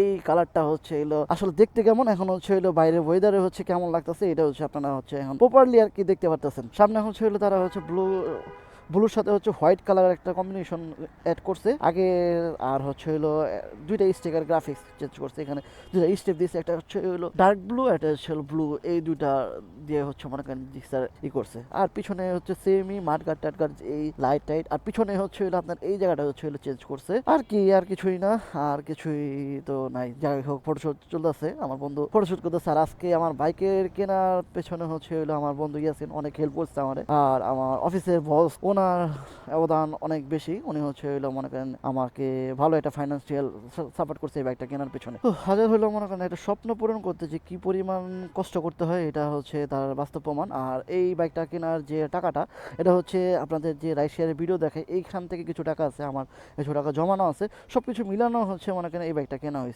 এই কালারটা হচ্ছে এলো আসলে দেখতে কেমন, এখন হচ্ছে এলো বাইরের ওয়েদারে হচ্ছে কেমন লাগতেছে, এটা হচ্ছে আপনারা হচ্ছে এখন প্রপারলি আর কি দেখতে পারতেছেন। সামনে হচ্ছে এলো তারা হচ্ছে ব্লুর সাথে হচ্ছে হোয়াইট কালারের একটা কম্বিনেশন অ্যাড করছে আগে। আর হচ্ছে হলো দুইটা স্টিকার গ্রাফিক্স চেঞ্জ করছে, এখানে দুইটা স্টেপ দিয়েছে, একটা হচ্ছে হলো ডার্ক ব্লু, একটা হচ্ছে হলো ব্লু, এই দুইটা দিয়ে হচ্ছে মনে করেন জিক্সার করছে। আর পিছনে হচ্ছে সেমই মাঠগাট টাটগাট এই লাইট টাইট, আর পিছনে হচ্ছে হলো আপনার এই জায়গাটা হচ্ছে হলো চেঞ্জ করছে আর কি, আর কিছুই না, আর কিছুই তো নাই। যাই হোক ফটোশুট চলতেছে, আমার বন্ধু ফটোশুট করতেছে। আর আজকে আমার বাইকের কেনার পেছনে হচ্ছে হলো আমার বন্ধু ইয়াসিন অনেক হেল্প করছে আমারে। আর আমার অফিসের বস ওনার অবদান অনেক বেশি, উনি হচ্ছে হইলো মনে করেন আমাকে ভালো একটা ফাইন্যান্সিয়াল সাপোর্ট করছে এই বাইকটা কেনার পেছনে। হাজার হইলো মনে করেন একটা স্বপ্ন পূরণ করতে যে কি পরিমাণ কষ্ট করতে হয় এটা হচ্ছে তার বাস্তব প্রমাণ। আর এই বাইকটা কেনার যে টাকাটা, এটা হচ্ছে আপনাদের যে রাইড শেয়ারের ভিডিও দেখে এইখান থেকে কিছু টাকা আছে, আমার কিছু টাকা জমানো আছে, সব কিছু মিলানো হচ্ছে মনে করেন এই বাইকটা কেনা হয়েছে।